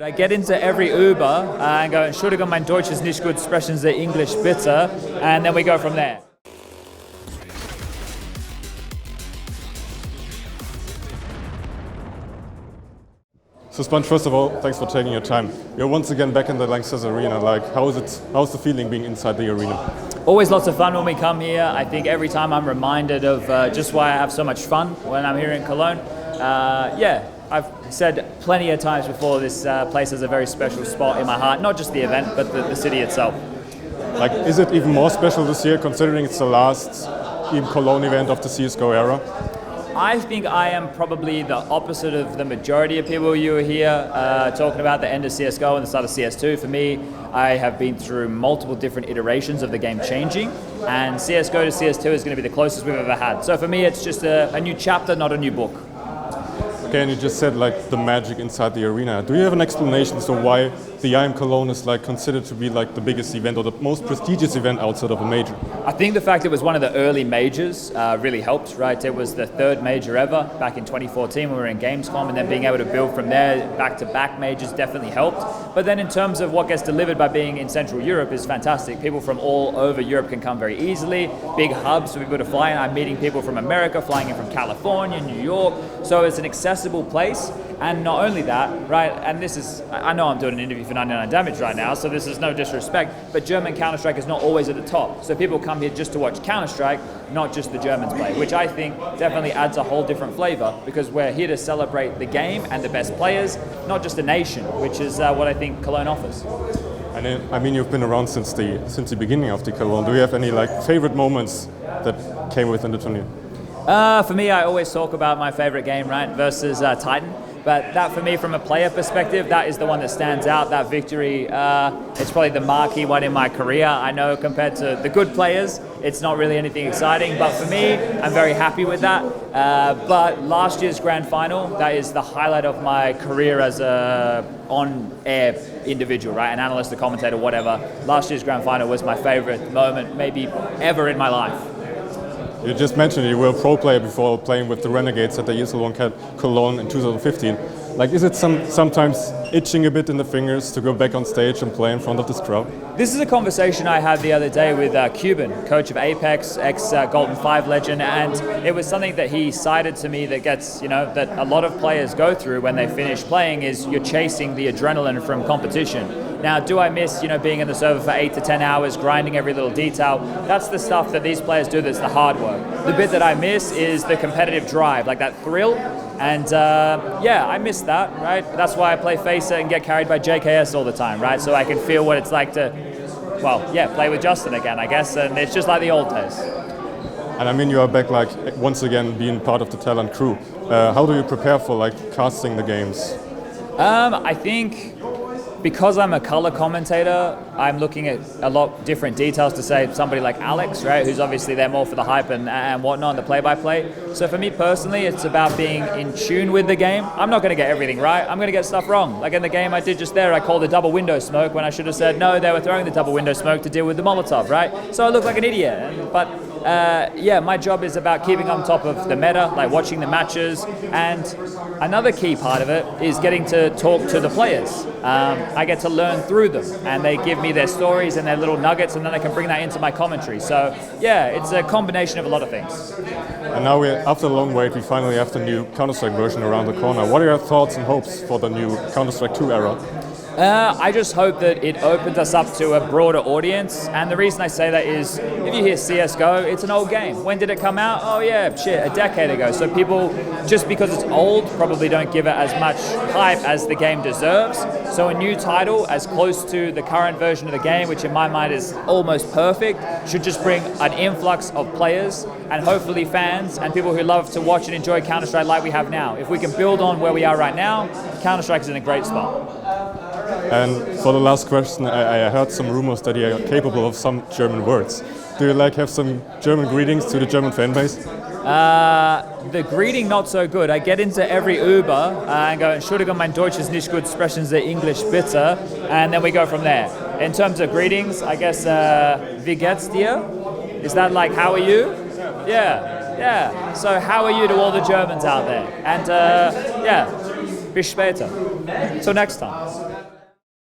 I get into every Uber and go, Entschuldigung, mein Deutsch ist nicht gut, sprechen Sie English bitte, and then we go from there. So SPUNJ, first of all, thanks for taking your time. You're once again back in the Lanxess arena. How's the feeling being inside the arena? Always lots of fun when we come here. I think every time I'm reminded of just why I have so much fun when I'm here in Cologne. I've said plenty of times before, this place has a very special spot in my heart, not just the event, but the city itself. Is it even more special this year, considering it's the last IEM Cologne event of the CSGO era? I think I am probably the opposite of the majority of people you are here talking about the end of CSGO and the start of CS2. For me, I have been through multiple different iterations of the game changing, and CSGO to CS2 is going to be the closest we've ever had. So for me, it's just a new chapter, not a new book. Okay, and you just said the magic inside the arena. Do you have an explanation as to why the IEM Cologne is considered to be the biggest event or the most prestigious event outside of a major? I think the fact it was one of the early majors really helped, right? It was the third major ever back in 2014 when we were in Gamescom, and then being able to build from there back-to-back majors definitely helped. But then in terms of what gets delivered by being in Central Europe is fantastic. People from all over Europe can come very easily. Big hubs for people to fly in. I'm meeting people from America, flying in from California, New York. So it's an accessible place. And not only that, right, and this is, I know I'm doing an interview for 99 Damage right now, so this is no disrespect, but German Counter-Strike is not always at the top. So people come here just to watch Counter-Strike, not just the Germans play, which I think definitely adds a whole different flavor, because we're here to celebrate the game and the best players, not just a nation, which is what I think Cologne offers. And I mean, you've been around since the beginning of the Cologne. Do you have any favorite moments that came within the tournament? For me, I always talk about my favorite game, right, versus Titan. But that, for me, from a player perspective, that is the one that stands out. That victory, it's probably the marquee one in my career. I know compared to the good players, it's not really anything exciting. But for me, I'm very happy with that. But last year's grand final, that is the highlight of my career as a on-air individual, right? An analyst, a commentator, whatever. Last year's grand final was my favorite moment, maybe ever in my life. You just mentioned you were a pro player before playing with the Renegades at the IEM Cologne in 2015. Is it sometimes itching a bit in the fingers to go back on stage and play in front of this crowd? This is a conversation I had the other day with Cuban, coach of Apex, ex-Golden 5 legend, and it was something that he cited to me that gets, that a lot of players go through when they finish playing, is you're chasing the adrenaline from competition. Now, do I miss, being in the server for 8 to 10 hours, grinding every little detail? That's the stuff that these players do, that's the hard work. The bit that I miss is the competitive drive, that thrill. And I miss that, right? That's why I play FACER and get carried by JKS all the time, right? So I can feel what it's like to, play with Justin again, I guess. And it's just like the old days. And I mean, you are back, once again, being part of the talent crew. How do you prepare for, casting the games? I think because I'm a color commentator, I'm looking at a lot different details to say somebody like Alex, right, who's obviously there more for the hype and whatnot, the play-by-play. So for me personally, it's about being in tune with the game. I'm not going to get everything right. I'm going to get stuff wrong. Like in the game I did just there, I called a double window smoke when I should have said no, they were throwing the double window smoke to deal with the Molotov, right? So I look like an idiot. But my job is about keeping on top of the meta, watching the matches, and another key part of it is getting to talk to the players. I get to learn through them, and they give me their stories and their little nuggets, and then I can bring that into my commentary. So it's a combination of a lot of things. And now, after a long wait, we finally have the new Counter-Strike version around the corner. What are your thoughts and hopes for the new Counter-Strike 2 era? I just hope that it opens us up to a broader audience, and the reason I say that is if you hear CSGO, it's an old game. When did it come out? Oh yeah, shit, a decade ago. So people, just because it's old, probably don't give it as much hype as the game deserves. So a new title as close to the current version of the game, which in my mind is almost perfect, should just bring an influx of players and hopefully fans and people who love to watch and enjoy Counter-Strike like we have now. If we can build on where we are right now, Counter-Strike is in a great spot. And for the last question, I heard some rumors that you are capable of some German words. Do you have some German greetings to the German fan base? The greeting not so good. I get into every Uber and go, Entschuldigung, mein Deutsch ist nicht gut, sprechen Sie English bitte, and then we go from there. In terms of greetings, I guess, wie geht's dir? Is that how are you? Yeah. So how are you to all the Germans out there? And bis später. Till next time.